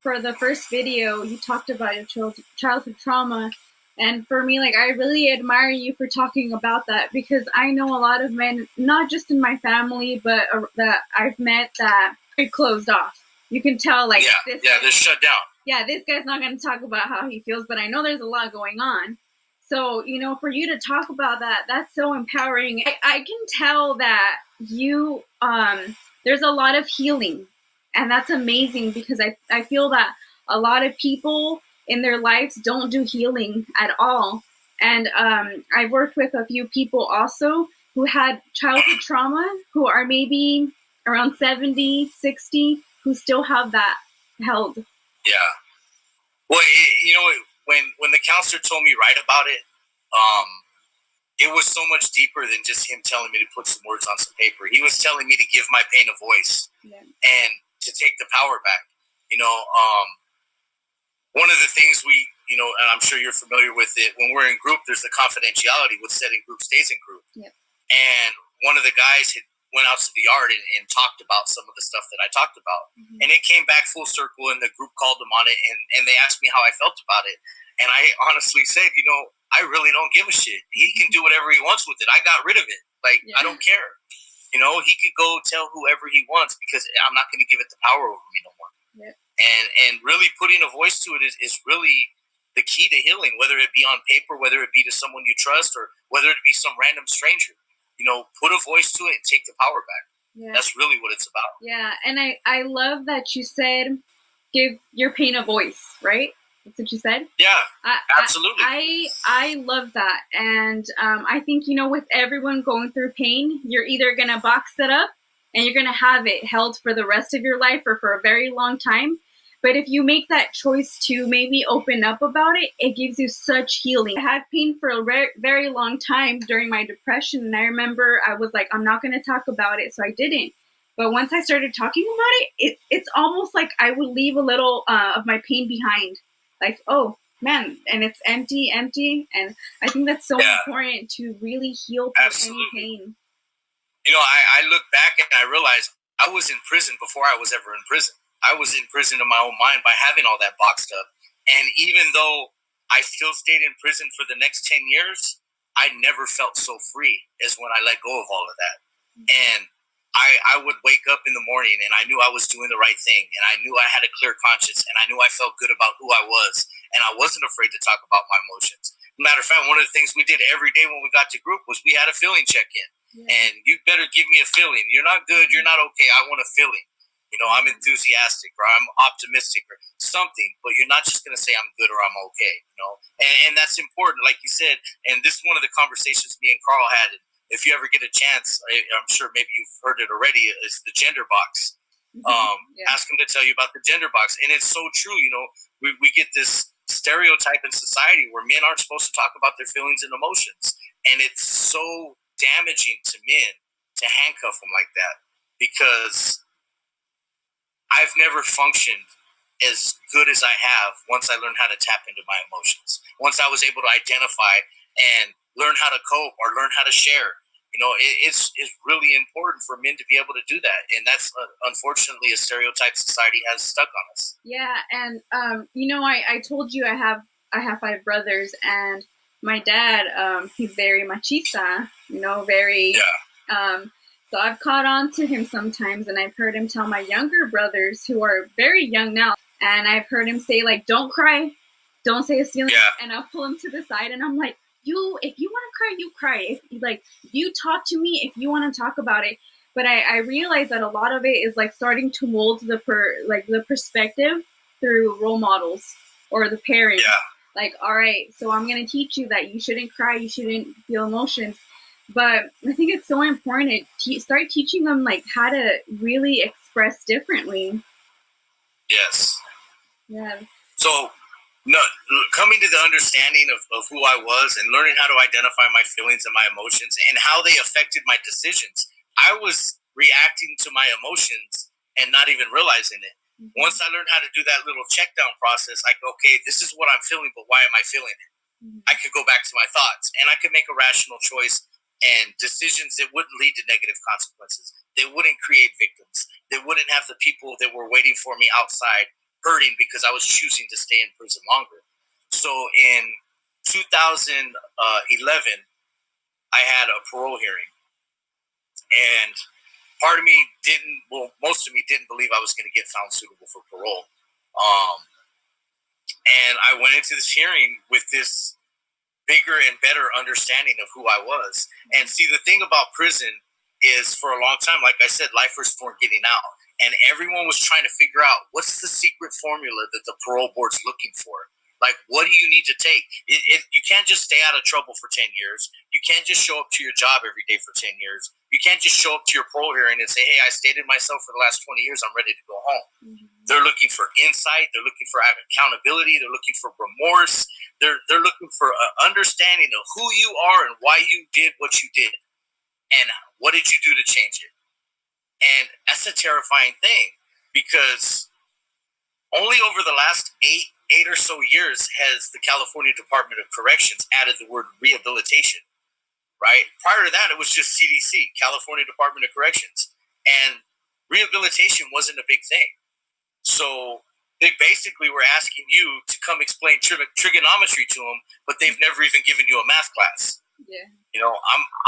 for the first video, you talked about your childhood trauma. And for me, like, I really admire you for talking about that, because I know a lot of men, not just in my family, but that I've met, that are closed off. You can tell, like, they're shut down. Yeah, this guy's not going to talk about how he feels, but I know there's a lot going on. So, you know, for you to talk about that, that's so empowering. I can tell that you, there's a lot of healing, and that's amazing, because I feel that a lot of people in their lives don't do healing at all. And I've worked with a few people also who had childhood trauma, who are maybe around 70, 60, who still have that held. Yeah. Well, when the counselor told me write about it, it was so much deeper than just him telling me to put some words on some paper. He was telling me to give my pain a voice, and to take the power back. One of the things and I'm sure you're familiar with it, when we're in group, there's the confidentiality. What's said in group stays in group. Yep. And one of the guys went out to the yard and talked about some of the stuff that I talked about. Mm-hmm. And it came back full circle, and the group called him on it, and they asked me how I felt about it. And I honestly said, I really don't give a shit. He can do whatever he wants with it. I got rid of it. I don't care. He could go tell whoever he wants, because I'm not going to give it the power over me no more. Yep. And really putting a voice to it is really the key to healing, whether it be on paper, whether it be to someone you trust, or whether it be some random stranger. Put a voice to it and take the power back. Yeah. That's really what it's about. Yeah, and I love that you said, give your pain a voice, right? That's what you said? Yeah, absolutely. I love that. And I think, with everyone going through pain, you're either going to box it up and you're going to have it held for the rest of your life or for a very long time. But if you make that choice to maybe open up about it, it gives you such healing. I had pain for a very long time during my depression. And I remember I was like, I'm not going to talk about it. So I didn't. But once I started talking about it, it's almost like I would leave a little of my pain behind. Like, oh, man, and it's empty. And I think that's so important to really heal through any pain. I look back and I realize I was in prison before I was ever in prison. I was in prison in my own mind by having all that boxed up. And even though I still stayed in prison for the next 10 years, I never felt so free as when I let go of all of that. Mm-hmm. And I would wake up in the morning and I knew I was doing the right thing. And I knew I had a clear conscience, and I knew I felt good about who I was. And I wasn't afraid to talk about my emotions. Matter of fact, one of the things we did every day when we got to group was we had a feeling check-in. Yeah. And you better give me a feeling. You're not good. You're not okay. I want a feeling. I'm enthusiastic, or I'm optimistic, or something, but you're not just going to say I'm good or I'm okay, and that's important, like you said. And this is one of the conversations me and Carl had. And if you ever get a chance, I'm sure maybe you've heard it already, is the gender box. Ask him to tell you about the gender box. And it's so true. We get this stereotype in society where men aren't supposed to talk about their feelings and emotions. And it's so damaging to men to handcuff them like that, because I've never functioned as good as I have once I learned how to tap into my emotions. Once I was able to identify and learn how to cope or learn how to share. It's really important for men to be able to do that. And that's unfortunately a stereotype society has stuck on us. Yeah. And, I told you I have 5 brothers, and my dad, he's very machista, very, so I've caught on to him sometimes, and I've heard him tell my younger brothers, who are very young now, and I've heard him say, like, don't cry, don't say a feeling, and I'll pull him to the side, and I'm like, if you want to cry, you cry. If you talk to me, if you want to talk about it. But I realize that a lot of it is like starting to mold the perspective through role models or the parents. Yeah. Like, all right, so I'm going to teach you that you shouldn't cry, you shouldn't feel emotions. But I think it's so important to start teaching them like how to really express differently. Yes. Yeah. So, coming to the understanding of who I was and learning how to identify my feelings and my emotions and how they affected my decisions, I was reacting to my emotions and not even realizing it. Mm-hmm. Once I learned how to do that little check down process, like, okay, this is what I'm feeling, but why am I feeling it? Mm-hmm. I could go back to my thoughts, and I could make a rational choice and decisions that wouldn't lead to negative consequences. They wouldn't create victims. They wouldn't have the people that were waiting for me outside hurting because I was choosing to stay in prison longer. So in 2011, I had a parole hearing, and part of me most of me didn't believe I was going to get found suitable for parole. And I went into this hearing with this bigger and better understanding of who I was. And see, the thing about prison is, for a long time, like I said, lifers weren't getting out. And everyone was trying to figure out, what's the secret formula that the parole board's looking for? Like, what do you need to take? You can't just stay out of trouble for 10 years. You can't just show up to your job every day for 10 years. You can't just show up to your parole hearing and say, hey, I stated myself for the last 20 years. I'm ready to go home. Mm-hmm. They're looking for insight. They're looking for accountability. They're looking for remorse. They're looking for an understanding of who you are and why you did what you did. And what did you do to change it? And that's a terrifying thing, because only over the last eight or so years has the California Department of Corrections added the word rehabilitation, right? Prior to that, it was just CDC, California Department of Corrections. And rehabilitation wasn't a big thing. So they basically were asking you to come explain trigonometry to them, but they've never even given you a math class. Yeah. You know,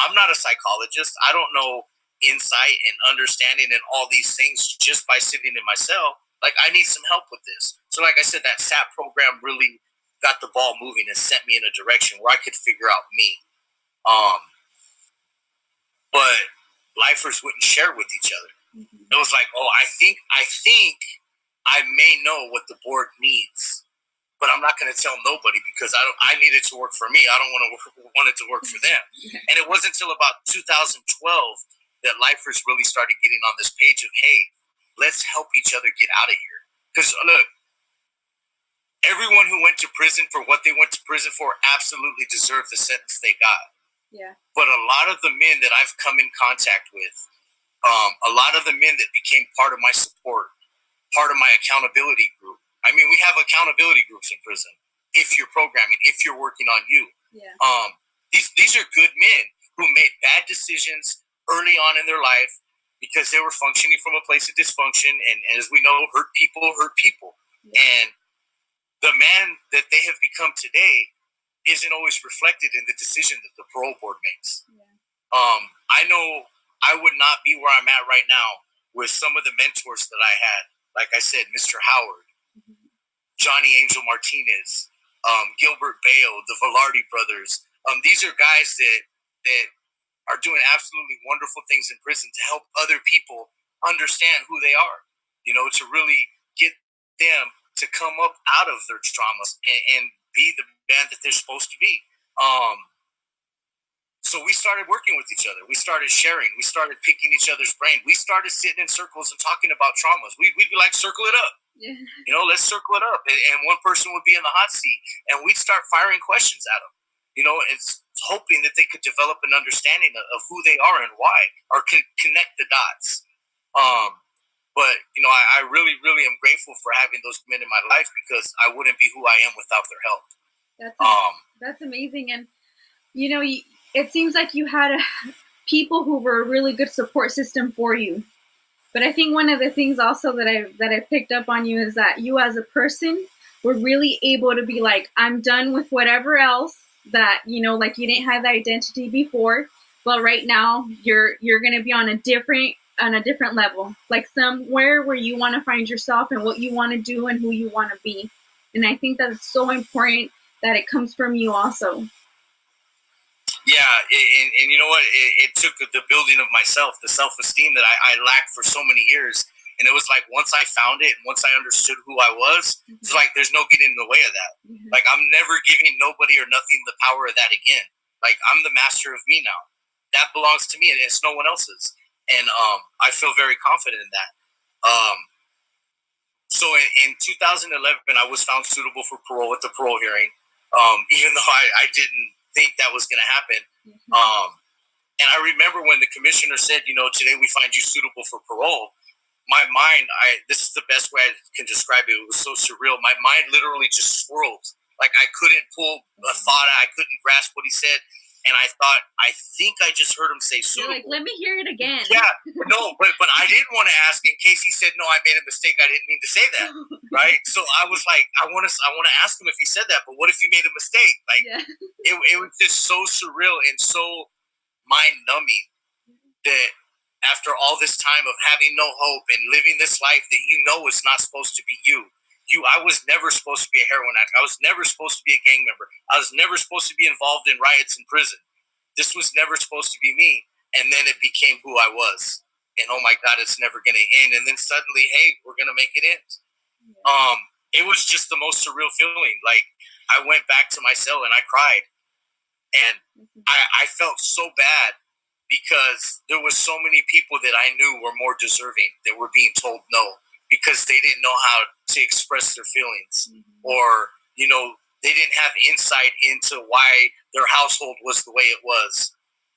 I'm not a psychologist. I don't know insight and understanding and all these things just by sitting in my cell. Like, I need some help with this. So like I said, that SAP program really got the ball moving and sent me in a direction where I could figure out me. But lifers wouldn't share with each other. Mm-hmm. It was like, oh, I think I may know what the board needs, but I'm not going to tell nobody because I need it to work for me. I don't want it to work for them. And it wasn't until about 2012 that lifers really started getting on this page of, hey, let's help each other get out of here. Because look, everyone who went to prison for what they went to prison for absolutely deserved the sentence they got. Yeah. But a lot of the men that I've come in contact with, a lot of the men that became part of my support, part of my accountability group. I mean, we have accountability groups in prison. If you're programming, if you're working on you, yeah. These are good men who made bad decisions early on in their life because they were functioning from a place of dysfunction, and as we know, hurt people. Yeah. And the man that they have become today isn't always reflected in the decision that the parole board makes. Yeah. I know I would not be where I'm at right now with some of the mentors that I had. Like I said, Mr. Howard, mm-hmm. Johnny Angel Martinez, Gilbert Bayo, the Velarde brothers. These are guys that are doing absolutely wonderful things in prison to help other people understand who they are, you know, to really get them to come up out of their traumas and be the man that they're supposed to be. So we started working with each other. We started sharing. We started picking each other's brain. We started sitting in circles and talking about traumas. We'd be like, circle it up. Yeah. You know, let's circle it up. And one person would be in the hot seat, and we'd start firing questions at them. You know, it's hoping that they could develop an understanding of who they are and why, or connect the dots. But, you know, I really, really am grateful for having those men in my life, because I wouldn't be who I am without their help. That's amazing. And, you know, it seems like you had people who were a really good support system for you. But I think one of the things also that I picked up on you is that you as a person were really able to be like, I'm done with whatever else that, you know, like you didn't have the identity before, but right now you're going to be on a different level, like somewhere where you want to find yourself and what you want to do and who you want to be. And I think that's so important that it comes from you also. Yeah, and you know what? It took the building of myself, the self-esteem that I lacked for so many years. And it was like, once I found it, and once I understood who I was, mm-hmm. It's like there's no getting in the way of that. Mm-hmm. Like, I'm never giving nobody or nothing the power of that again. Like, I'm the master of me now. That belongs to me, and it's no one else's. And I feel very confident in that. So in 2011, I was found suitable for parole at the parole hearing, even though I didn't think that was going to happen. Mm-hmm. And I remember when the commissioner said, you know, today we find you suitable for parole, my mind, this is the best way I can describe it. It was so surreal. My mind literally just swirled. Like, I couldn't pull a thought. I couldn't grasp what he said. and I think I just heard him say suitable. You're like, let me hear it again. Yeah, no, but I didn't want to ask in case he said, no, I made a mistake. I didn't mean to say that, right? So I was like, I want to ask him if he said that, but what if he made a mistake? Like, it was just so surreal and so mind-numbing that after all this time of having no hope and living this life that you know is not supposed to be you. I was never supposed to be a heroin addict. I was never supposed to be a gang member. I was never supposed to be involved in riots in prison. This was never supposed to be me. And then it became who I was. And oh my God, it's never going to end. And then suddenly, hey, we're going to make it end. It was just the most surreal feeling. Like, I went back to my cell and I cried. And I felt so bad because there was so many people that I knew were more deserving that were being told no because they didn't know how to express their feelings, or, you know, they didn't have insight into why their household was the way it was.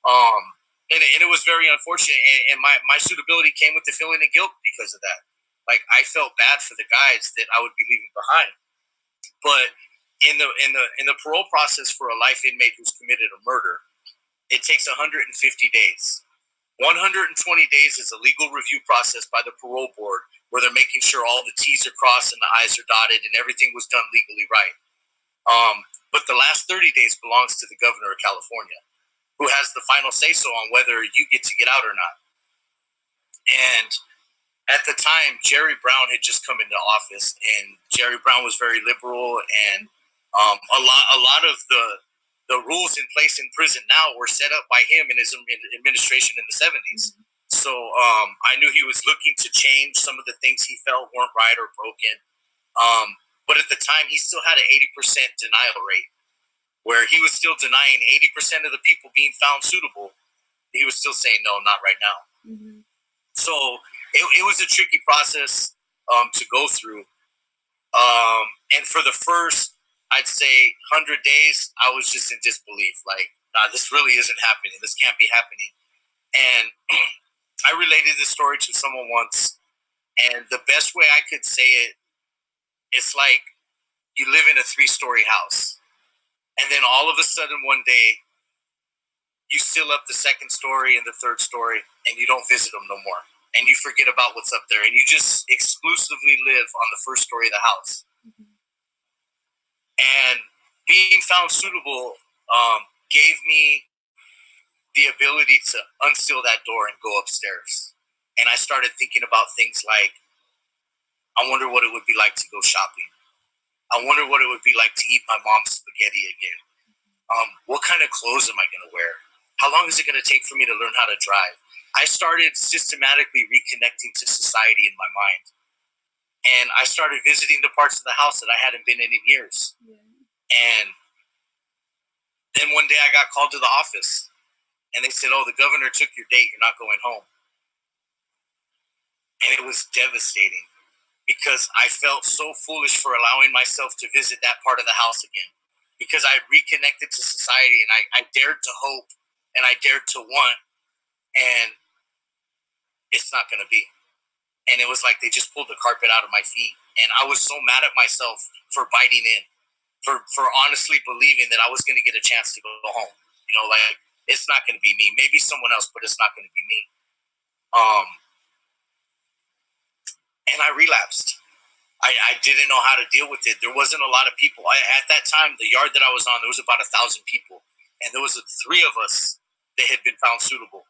And it was very unfortunate. And my suitability came with the feeling of guilt because of that. Like, I felt bad for the guys that I would be leaving behind. But in the parole process for a life inmate who's committed a murder, it takes 150 days. 120 days is a legal review process by the parole board where they're making sure all the T's are crossed and the I's are dotted and everything was done legally right. But the last 30 days belongs to the governor of California, who has the final say-so on whether you get to get out or not. And at the time, Jerry Brown had just come into office, and Jerry Brown was very liberal, and a lot of the rules in place in prison now were set up by him and his administration in the 70s. So I knew he was looking to change some of the things he felt weren't right or broken. But at the time, he still had an 80% denial rate, where he was still denying 80% of the people being found suitable. He was still saying, no, not right now. So it was a tricky process to go through. And for the first, I'd say, 100 days, I was just in disbelief. Like, nah, this really isn't happening. This can't be happening. And I related this story to someone once, and the best way I could say it, it's like you live in a 3-story house, and then all of a sudden one day, you seal up the 2nd story and the 3rd story, and you don't visit them no more. And you forget about what's up there, and you just exclusively live on the 1st story of the house. And being found suitable gave me the ability to unseal that door and go upstairs. And I started thinking about things like, I wonder what it would be like to go shopping. I wonder what it would be like to eat my mom's spaghetti again. What kind of clothes am I going to wear? How long is it going to take for me to learn how to drive? I started systematically reconnecting to society in my mind. And I started visiting the parts of the house that I hadn't been in years. And then one day I got called to the office. And they said, oh, the governor took your date. You're not going home. And it was devastating because I felt so foolish for allowing myself to visit that part of the house again. Because I had reconnected to society, and I dared to hope and I dared to want. And it's not going to be. And it was like they just pulled the carpet out of my feet. And I was so mad at myself for biting in, for honestly believing that I was going to get a chance to go home. You know, like, it's not going to be me. Maybe someone else, but it's not going to be me. And I relapsed. I didn't know how to deal with it. There wasn't a lot of people. At that time, the yard that I was on, there was about 1,000 people. And there was 3 of us that had been found suitable.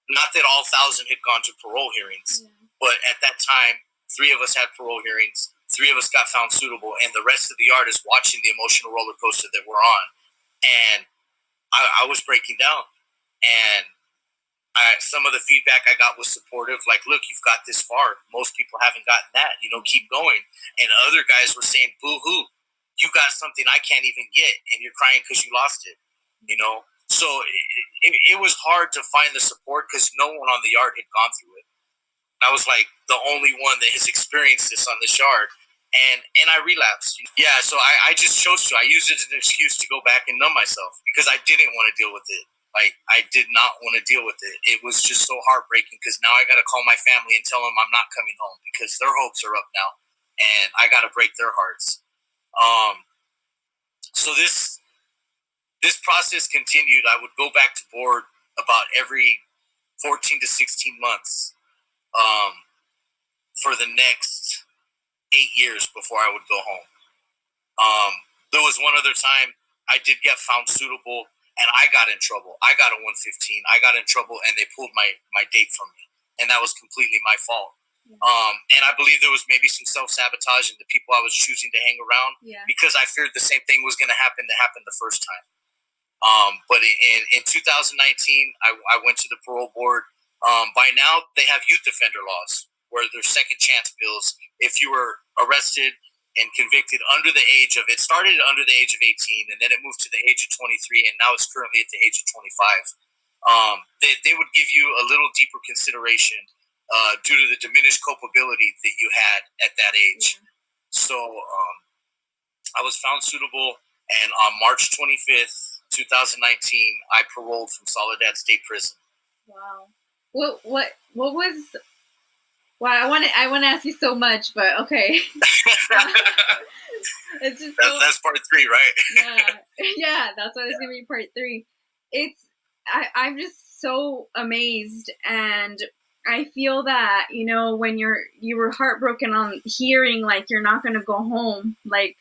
Not that all 1,000 had gone to parole hearings, but at that time, 3 of us had parole hearings. 3 of us got found suitable, and the rest of the yard is watching the emotional roller coaster that we're on. And I was breaking down, and some of the feedback I got was supportive. Like, look, you've got this far. Most people haven't gotten that. You know, keep going. And other guys were saying, boo-hoo, you got something I can't even get, and you're crying because you lost it. You know, so it was hard to find the support because no one on the yard had gone through it. I was like the only one that has experienced this on this yard. And I relapsed. Yeah, so I just chose to. I used it as an excuse to go back and numb myself because I didn't want to deal with it. Like, I did not want to deal with it. It was just so heartbreaking because now I got to call my family and tell them I'm not coming home because their hopes are up now. And I got to break their hearts. So this this process continued. I would go back to board about every 14 to 16 months for the next 8 years before I would go home. There was one other time I did get found suitable, and I got in trouble. I got a 115. I got in trouble, and they pulled my date from me, and that was completely my fault. And I believe there was maybe some self-sabotage in the people I was choosing to hang around because I feared the same thing was going to happen that happened the first time. But in 2019, I went to the parole board. By now, they have youth offender laws where there's second chance bills. If you were arrested and convicted under the age of, it started under the age of 18, and then it moved to the age of 23, and now it's currently at the age of 25. They would give you a little deeper consideration due to the diminished culpability that you had at that age. So I was found suitable, and on March 25th, 2019, I paroled from Soledad State Prison. Wow. What was? Wow, I want to ask you so much, but okay. It's just that's part 3, right? yeah, that's why it's gonna be part 3. I'm just so amazed, and I feel that, you know, when you were heartbroken on hearing like you're not gonna go home, like,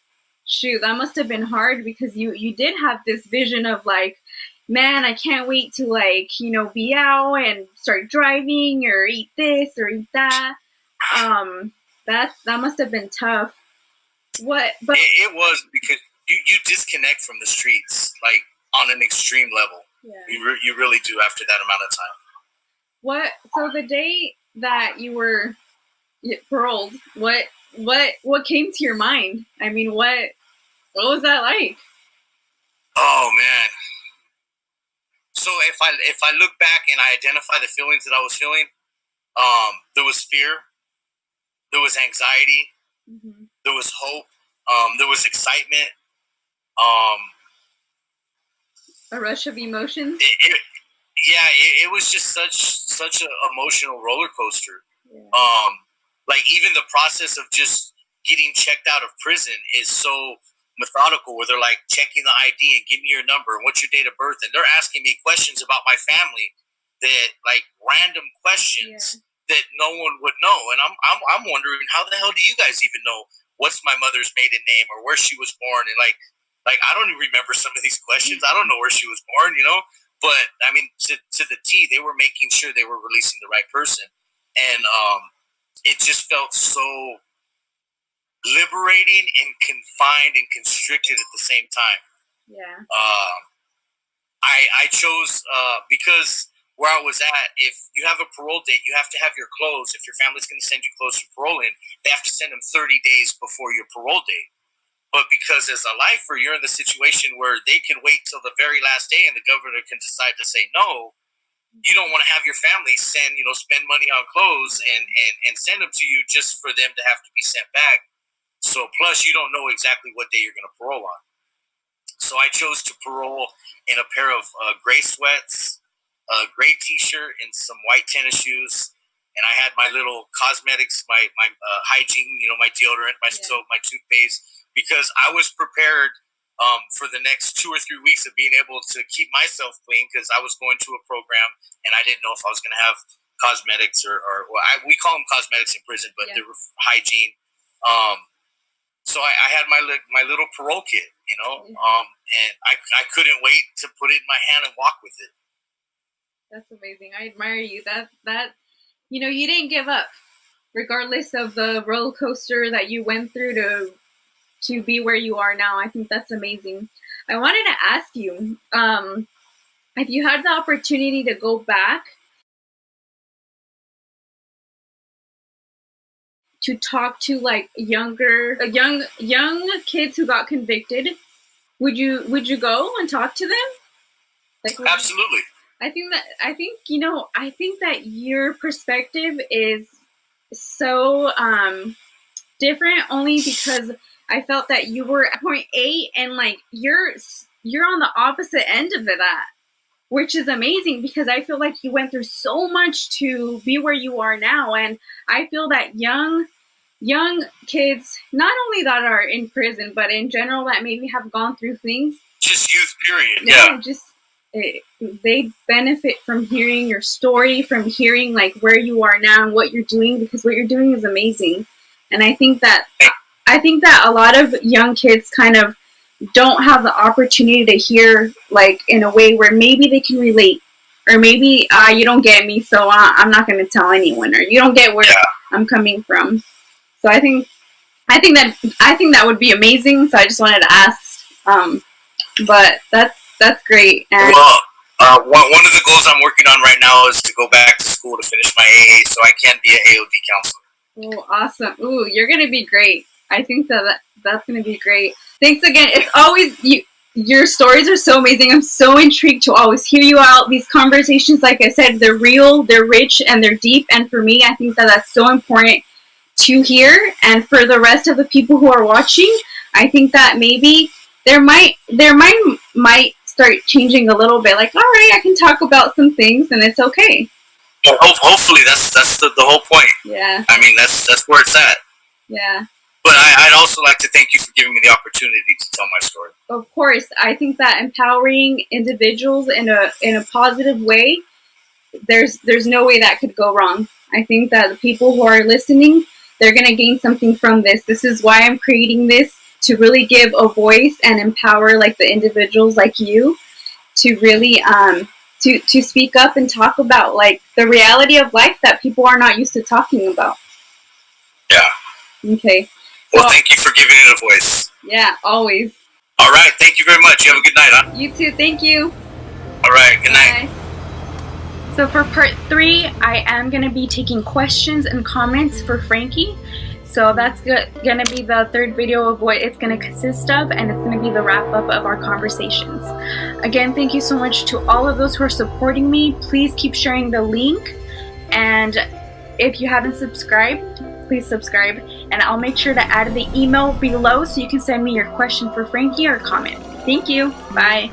shoot, that must have been hard because you did have this vision of like, man, I can't wait to, like, you know, be out and start driving or eat this or eat that. That must have been tough. But it was, because you disconnect from the streets like on an extreme level. You really do after that amount of time. So the day that you were paroled, what came to your mind? I mean, what was that like? Oh man. So if I look back and I identify the feelings that I was feeling, there was fear, there was anxiety, there was hope, there was excitement, a rush of emotions. It was just such an emotional roller coaster. Like even the process of just getting checked out of prison is so methodical, where they're like checking the ID and give me your number and what's your date of birth, and they're asking me questions about my family, that like random questions that no one would know, and I'm wondering, how the hell do you guys even know what's my mother's maiden name or where she was born? And like I don't even remember some of these questions. I don't know where she was born, you know. But I mean, to the T, they were making sure they were releasing the right person, and it just felt so liberating and confined and constricted at the same time. I chose because where I was at, if you have a parole date, you have to have your clothes. If your family's going to send you clothes for parole in, they have to send them 30 days before your parole date. But because as a lifer, you're in the situation where they can wait till the very last day and the governor can decide to say no, you don't want to have your family spend money on clothes and send them to you just for them to have to be sent back. So plus you don't know exactly what day you're going to parole on. So I chose to parole in a pair of gray sweats, a gray t-shirt, and some white tennis shoes. And I had my little cosmetics, my hygiene, my deodorant, my soap, my toothpaste, because I was prepared for the next 2 or 3 weeks of being able to keep myself clean, because I was going to a program and I didn't know if I was going to have cosmetics we call them cosmetics in prison, but they were hygiene. So I had my little parole kit, and I couldn't wait to put it in my hand and walk with it. That's amazing. I admire you. That you didn't give up, regardless of the roller coaster that you went through to be where you are now. I think that's amazing. I wanted to ask you, if you had the opportunity to go back to talk to like young kids who got convicted, would you go and talk to them? Like, absolutely. I think that your perspective is so different, only because I felt that you were at point 8 and like you're on the opposite end of that, which is amazing, because I feel like you went through so much to be where you are now. And I feel that young kids, not only that are in prison, but in general that maybe have gone through things, just youth, period. Yeah. Just they benefit from hearing your story, from hearing like where you are now and what you're doing, because what you're doing is amazing. And I think that a lot of young kids kind of don't have the opportunity to hear like in a way where maybe they can relate, or maybe you don't get me, so I'm not going to tell anyone, or you don't get where I'm coming from. So I think that would be amazing. So I just wanted to ask, but that's great. And well, one of the goals I'm working on right now is to go back to school to finish my AA, so I can be an AOD counselor. Oh, awesome! Ooh, you're gonna be great. I think that's gonna be great. Thanks again. It's always you. Your stories are so amazing. I'm so intrigued to always hear you out. These conversations, like I said, they're real, they're rich, and they're deep. And for me, I think that that's so important to hear. And for the rest of the people who are watching, I think that maybe their mind might start changing a little bit. Like, all right, I can talk about some things, and it's okay. Well, hopefully, that's the whole point. Yeah. I mean, that's where it's at. Yeah. But I'd also like to thank you for giving me the opportunity to tell my story. Of course, I think that empowering individuals in a positive way, there's no way that could go wrong. I think that the people who are listening, they're gonna gain something from this. This is why I'm creating this, to really give a voice and empower like the individuals like you to really to speak up and talk about like the reality of life that people are not used to talking about. Yeah. Okay. Well, thank you for giving it a voice. Yeah, always. All right. Thank you very much. You have a good night, huh? You too. Thank you. All right. Good night. So for part 3, I am going to be taking questions and comments for Frankie. So that's going to be the 3rd video of what it's going to consist of, and it's going to be the wrap up of our conversations. Again, thank you so much to all of those who are supporting me. Please keep sharing the link, and if you haven't subscribed, please subscribe, and I'll make sure to add the email below so you can send me your question for Frankie or comment. Thank you. Bye.